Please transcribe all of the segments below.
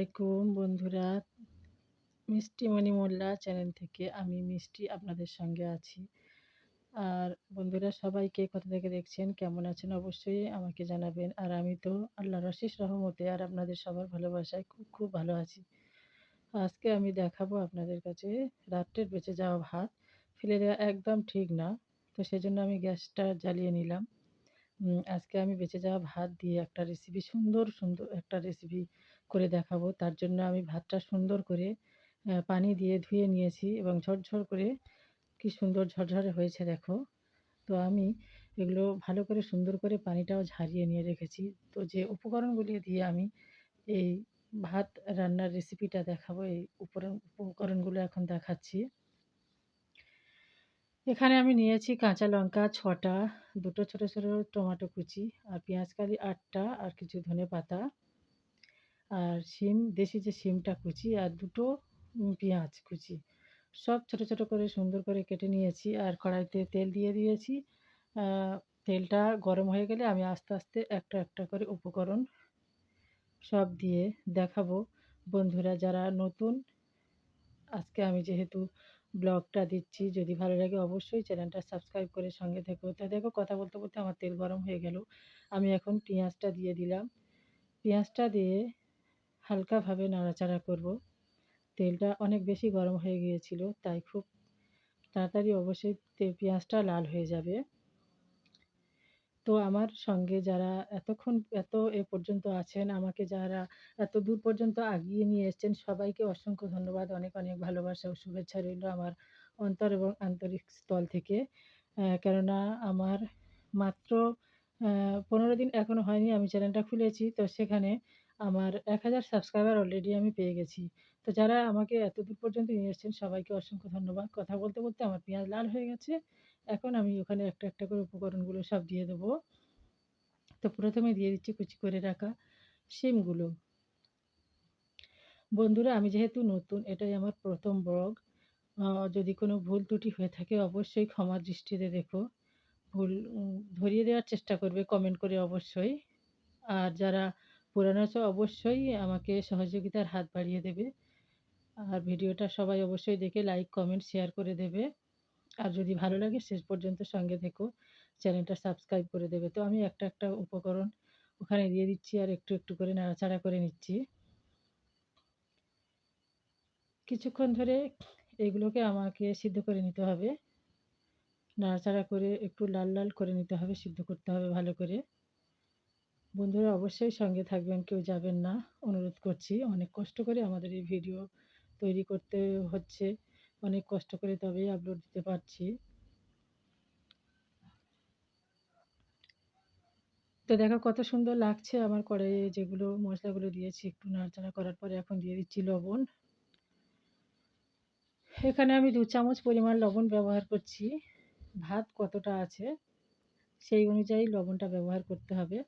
আলাইকুম বন্ধুরা। মিষ্টিমণি মোল্লা চ্যানেল থেকে আমি মিষ্টি আপনাদের সঙ্গে আছি। আর বন্ধুরা সবাই কে কোথা থেকে দেখছেন, কেমন আছেন অবশ্যই আমাকে জানাবেন। আর আমি তো আল্লাহর অশেষ রহমতে আর আপনাদের সবার ভালোবাসায় খুব ভালো আছি। আজকে আমি দেখাবো আপনাদের কাছে রাত্রের বেঁচে যাওয়া ভাত ফেলে দেওয়া একদম ঠিক না। তো সেজন্য আমি গ্যাসটা জ্বালিয়ে নিলাম। আজকে আমি বেঁচে যাওয়া ভাত দিয়ে একটা রেসিপি সুন্দর একটা রেসিপি করে দেখাবো। তার জন্য আমি ভাতটা সুন্দর করে পানি দিয়ে ধুয়ে নিয়েছি এবং ঝরঝর করে কি সুন্দর ঝরঝরে হয়েছে দেখো। তো আমি এগুলো ভালো করে সুন্দর করে পানিটাও ঝারিয়ে নিয়ে রেখেছি। তো যে উপকরণগুলি দিয়ে আমি এই ভাত রান্নার রেসিপিটা দেখাবো, এই উপকরণগুলো এখন দেখাচ্ছি। এখানে আমি নিয়েছি কাঁচা লঙ্কা ৬টা, দুটো ছোট টমেটো কুচি, আর পেঁয়াজকালি ৮টা, আর কিছু ধনেপাতা, আর শিম, দেশি যে শিমটা কুচি, আর দুটো পেঁয়াজ কুচি। সব ছোট করে সুন্দর করে কেটে নিয়েছি আর কড়াইতে তেল দিয়ে দিয়েছি। আ তেলটা গরম হয়ে গেলে আমি আস্তে একটা করে উপকরণ সব দিয়ে দেখাবো। বন্ধুরা যারা নতুন, আজকে আমি যেহেতু ব্লগটা দিচ্ছি, যদি ভালো লাগে অবশ্যই চ্যানেলটা সাবস্ক্রাইব করে সঙ্গে থেকো। তো দেখো কথা বলতে আমার তেল গরম হয়ে গেল। আমি এখন পেঁয়াজটা দিয়ে দিলাম। পেঁয়াজটা দিয়ে হালকাভাবে নাড়াচাড়া করব। তেলটা অনেক বেশি গরম হয়ে গিয়েছিল, তাই খুব তাড়াতাড়ি অবশ্যই পেঁয়াজটা লাল হয়ে যাবে। তো আমার সঙ্গে যারা এ পর্যন্ত আছেন, আমাকে যারা এত দূর পর্যন্ত আগিয়ে নিয়ে এসেছেন, সবাইকে অসংখ্য ধন্যবাদ। অনেক ভালোবাসা ও শুভেচ্ছা রইল আমার অন্তর এবং আন্তরিক স্থল থেকে। কেননা আমার মাত্র ১৫ দিন এখনো হয়নি আমি চ্যানেলটা খুলেছি। তো সেখানে আমার ১,০০০ সাবস্ক্রাইবার অলরেডি আমি পেয়ে গেছি। তো যারা আমাকে এতদূর পর্যন্ত নিয়ে এসেছেন সবাইকে অসংখ্য ধন্যবাদ। কথা বলতে আমার পেঁয়াজ লাল হয়ে গেছে। এখন আমি ওখানে একটা করে উপকরণগুলো সব দিয়ে দেবো। তো প্রথমে দিয়ে দিচ্ছি কুচি করে রাখা শিমগুলো। বন্ধুরা আমি যেহেতু নতুন, এটাই আমার ১ম ব্লগ। আ যদি কোনো ভুল ত্রুটি হয়ে থাকে অবশ্যই ক্ষমার দৃষ্টিতে দেখো। ভুল ধরিয়ে দেওয়ার চেষ্টা করবে কমেন্ট করে অবশ্যই। আর যারা পুরানো আছো অবশ্যই আমাকে সহযোগিতার হাত বাড়িয়ে দেবে। আর ভিডিওটা সবাই অবশ্যই দেখে লাইক, কমেন্ট, শেয়ার করে দেবে। আর যদি ভালো লাগে শেষ পর্যন্ত সঙ্গে থেকো। চ্যানেলটা সাবস্ক্রাইব করে দেবে। তো আমি একটা উপকরণ ওখানে দিয়ে দিচ্ছি আর একটু করে নাড়াচাড়া করে নিচ্ছি। কিছুক্ষণ ধরে এগুলোকে আমাকে সিদ্ধ করে নিতে হবে। নাড়াচাড়া করে একটু লাল করে নিতে হবে, সিদ্ধ করতে হবে ভালো করে। বন্ধুরা অবশ্যই সঙ্গে থাকবেন, কেউ যাবেন না, অনুরোধ করছি। অনেক কষ্ট করে আমাদের এই ভিডিও তৈরি করতে হচ্ছে। অনেক কষ্ট করে তবেই আপলোড দিতে পারছি। তো দেখো কত সুন্দর লাগছে আমার কড়াইয়ে যেগুলো মশলাগুলো দিয়েছি। একটু নাড়াচাড়া করার পরে এখন দিয়ে দিচ্ছি লবণ। এখানে আমি ২ চামচ পরিমাণ লবণ ব্যবহার করছি। ভাত কতটা আছে সেই অনুযায়ী লবণটা ব্যবহার করতে হবে।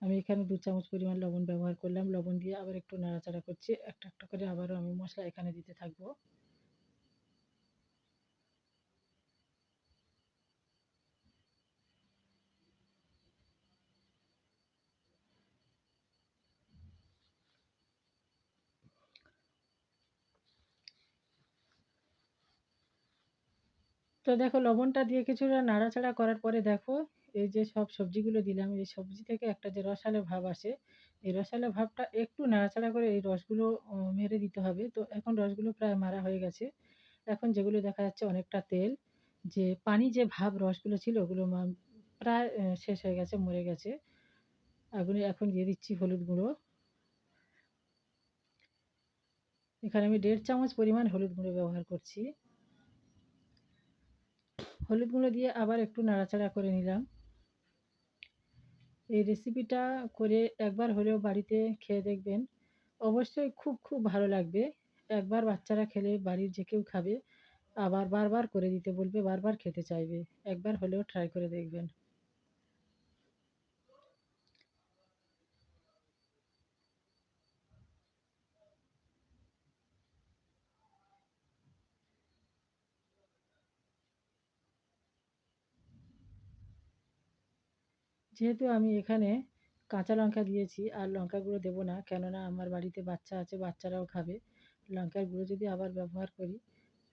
আমি এখানে ২ চামচ পরিমাণ লবণ ব্যবহার করলাম। লবণ দিয়ে আবার একটু নাড়াচাড়া করছি। একটা করে আবারও আমি মশলা এখানে দিতে থাকবো। তো দেখো লবণটা দিয়ে কিছুটা নাড়াচাড়া করার পরে দেখো এই যে সব সবজিগুলো দিলাম, এই সবজি থেকে একটা যে রসালো ভাব আসে, এই রসালো ভাবটা একটু নাড়াচাড়া করে এই রসগুলো মেরে দিতে হবে। তো এখন রসগুলো প্রায় মারা হয়ে গেছে। এখন যেগুলো দেখা যাচ্ছে অনেকটা তেল, যে পানি যে ভাব রসগুলো ছিল ওগুলো প্রায় শেষ হয়ে গেছে, মরে গেছে। এখন দিয়ে দিচ্ছি হলুদ গুঁড়ো। এখানে আমি ১.৫ চামচ পরিমাণ হলুদ গুঁড়ো ব্যবহার করছি। হলুদ গুঁড়ো দিয়ে আবার একটু নাড়াচাড়া করে নিলাম। এই রেসিপিটা করে একবার হলেও বাড়িতে খেয়ে দেখবেন। অবশ্যই খুব ভালো লাগবে। একবার বাচ্চারা খেলে বাড়ির যে কেউ খাবে, আবার বারবার করে দিতে বলবে, বারবার খেতে চাইবে। একবার হলেও ট্রাই করে দেখবেন। যেহেতু আমি এখানে কাঁচা লঙ্কা দিয়েছি, আর লঙ্কা গুঁড়ো দেবো না, কেননা আমার বাড়িতে বাচ্চা আছে, বাচ্চারাও খাবে। লঙ্কার গুঁড়ো যদি আবার ব্যবহার করি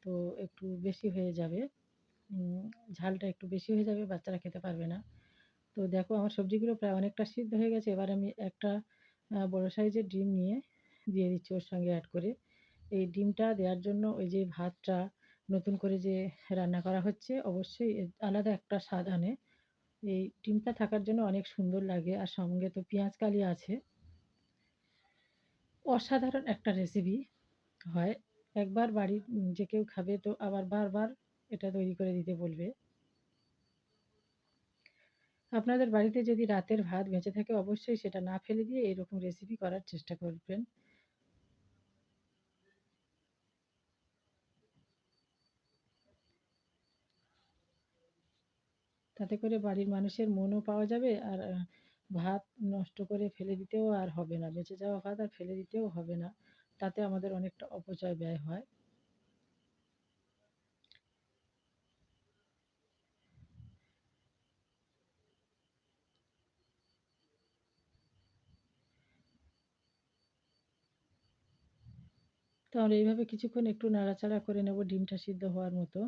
তো একটু বেশি হয়ে যাবে, উম, ঝালটা একটু বেশি হয়ে যাবে, বাচ্চারা খেতে পারবে না। তো দেখো আমার সবজিগুলো প্রায় অনেকটা সিদ্ধ হয়ে গেছে। এবার আমি একটা বড় সাইজের ডিম নিয়ে দিয়ে দিচ্ছি ওর সঙ্গে অ্যাড করে। এই ডিমটা দেওয়ার জন্য ওই যে ভাতটা নতুন করে যে রান্না করা হচ্ছে, অবশ্যই এর আলাদা একটা স্বাদ আনে। এই ডিমটা থাকার জন্য অনেক সুন্দর লাগে, আর সঙ্গে তো পেঁয়াজ কালি আছে। অসাধারণ একটা রেসিপি হয়। একবার বাড়ির যে কেউ খাবে তো আবার বারবার এটা তৈরি করে দিতে বলবে। আপনাদের বাড়িতে যদি রাতের ভাত বেঁচে থাকে অবশ্যই সেটা না ফেলে দিয়ে এরকম রেসিপি করার চেষ্টা করবেন। তাতে করে বাড়ির মানুষের মনও পাওয়া যাবে, আর ভাত নষ্ট করে ফেলে দিতেও আর হবে না, বেঁচে যাওয়া ভাত আর ফেলে দিতেও হবে না। তাতে আমাদের অনেকটা অপচয় ব্যয় হয়। তো আমরা এইভাবে কিছুক্ষণ একটু নাড়াচাড়া করে নেব ডিমটা সিদ্ধ হওয়ার মতো।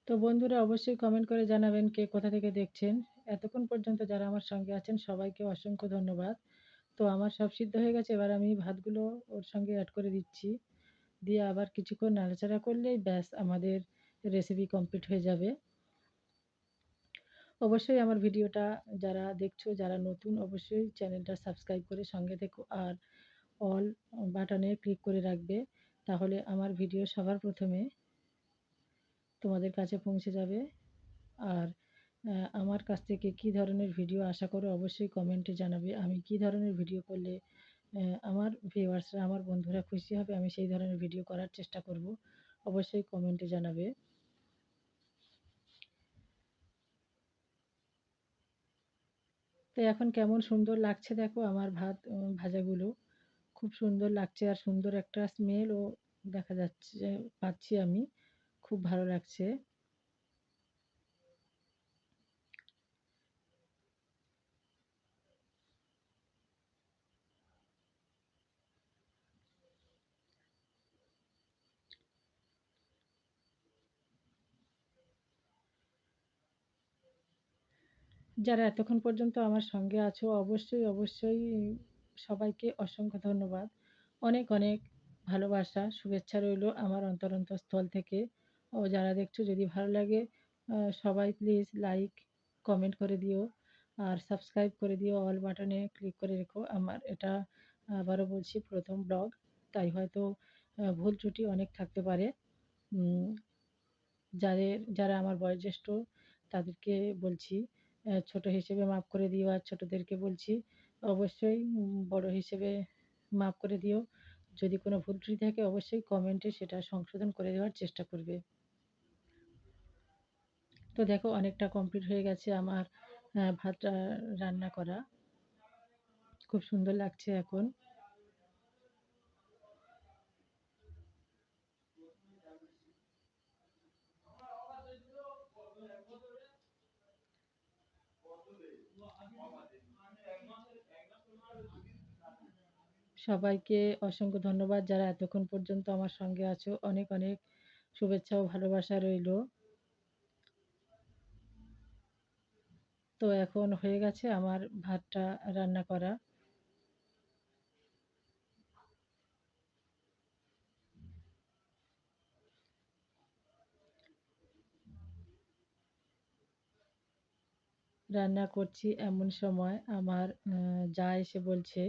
তো বন্ধুরা অবশ্যই কমেন্ট করে জানাবেন কে কোথা থেকে দেখছেন। এতক্ষণ পর্যন্ত যারা আমার সঙ্গে আছেন সবাইকে অসংখ্য ধন্যবাদ। তো আমার সব সিদ্ধ হয়ে গেছে, এবার আমি ভাতগুলো ওর সঙ্গে অ্যাড করে দিচ্ছি। দিয়ে আবার কিছুক্ষণ নাড়াচাড়া করলেই ব্যাস আমাদের রেসিপি কমপ্লিট হয়ে যাবে। অবশ্যই আমার ভিডিওটা যারা দেখছো, যারা নতুন, অবশ্যই চ্যানেলটা সাবস্ক্রাইব করে সঙ্গে থেকো, আর অল বাটনে ক্লিক করে রাখবে। তাহলে আমার ভিডিও সবার প্রথমে তোমাদের কাছে পৌঁছে যাবে। আর আমার কাছ থেকে কী ধরনের ভিডিও আশা করো অবশ্যই কমেন্টে জানাবে। আমি কী ধরনের ভিডিও করলে আমার ভিউয়ার্সরা, আমার বন্ধুরা খুশি হবে, আমি সেই ধরনের ভিডিও করার চেষ্টা করব। অবশ্যই কমেন্টে জানাবে। তো এখন কেমন সুন্দর লাগছে দেখো আমার ভাত ভাজাগুলো। খুব সুন্দর লাগছে, আর সুন্দর একটা স্মেলও দেখা যাচ্ছে, পাচ্ছি আমি। খুব ভালো লাগছে। যারা এতক্ষণ পর্যন্ত আমার সঙ্গে আছো অবশ্যই, অবশ্যই সবাইকে অসংখ্য ধন্যবাদ। অনেক, অনেক ভালোবাসা, শুভেচ্ছা রইলো আমার অন্তরস্থল থেকে। ও যারা দেখছো যদি ভালো লাগে সবাই প্লিজ লাইক, কমেন্ট করে দিও, আর সাবস্ক্রাইব করে দিও, অল বাটনে ক্লিক করে রেখো। আমার এটা আবারও বলছি প্রথম ব্লগ, তাই হয়তো ভুল ত্রুটি অনেক থাকতে পারে। উম যারা আমার বয়োজ্যেষ্ঠ তাদেরকে বলছি ছোট হিসেবে মাফ করে দিও, আর ছোটদেরকে বলছি অবশ্যই বড় হিসেবে মাফ করে দিও। যদি কোনো ভুল ত্রুটি থাকে অবশ্যই কমেন্টে সেটা সংশোধন করে দেওয়ার চেষ্টা করবে। তো দেখো অনেকটা কমপ্লিট হয়ে গেছে আমার ভাতটা রান্না করা। খুব সুন্দর লাগছে এখন। সবাইকে অসংখ্য ধন্যবাদ যারা এতক্ষণ পর্যন্ত আমার সঙ্গে আছো। অনেক, অনেক শুভেচ্ছা ও ভালোবাসা রইলো। তো এখন হয়ে গেছে আমার ভাতটা রান্না করা। রান্না করছি এমন সময় আমার জা এসে বলছে,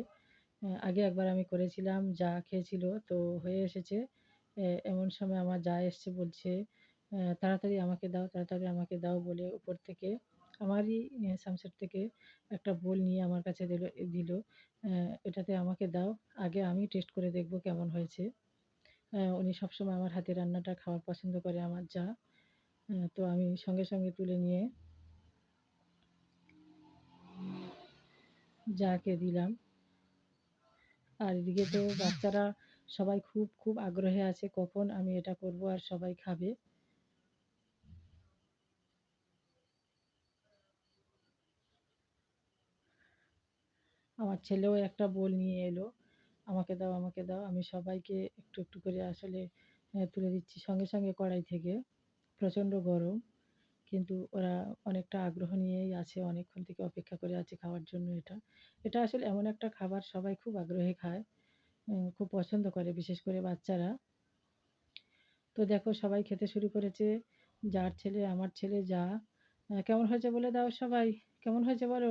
আগে একবার আমি করেছিলাম, জা খেয়েছিল, তো হয়ে এসেছে। এমন সময় আমার জা এসছে বলছে, তাড়াতাড়ি আমাকে দাও, তাড়াতাড়ি আমাকে দাও বলে উপর থেকে আমারই সামসেট থেকে একটা বোল নিয়ে আমার কাছে দিল। এটাতে আমাকে দাও, আগে আমি টেস্ট করে দেখব কেমন হয়েছে। উনি সবসময় আমার হাতের রান্নাটা খাওয়ার পছন্দ করে আমার জা। তো আমি সঙ্গে সঙ্গে তুলে নিয়ে যাকে দিলাম। আর এদিকে তো বাচ্চারা সবাই খুব আগ্রহে আছে কখন আমি এটা করব আর সবাই খাবে। আমার ছেলেও একটা বোল নিয়ে এলো। আমাকে দাও, আমাকে দাও। আমি সবাইকে একটু করে আসলে তুলে দিচ্ছি সঙ্গে কড়াই থেকে। প্রচণ্ড গরম। কিন্তু ওরা অনেকটা আগ্রহ নিয়েই আছে। অনেকক্ষণ থেকে অপেক্ষা করে আছে খাওয়ার জন্য এটা। এটা আসলে এমন একটা খাবার সবাই খুব আগ্রহে খায়। খুব পছন্দ করে বিশেষ করে বাচ্চারা। তো দেখো সবাই খেতে শুরু করেছে। যার ছেলে, আমার ছেলে, যা। কেমন হয়েছে বলে দাও সবাই। কেমন হয়েছে বলো?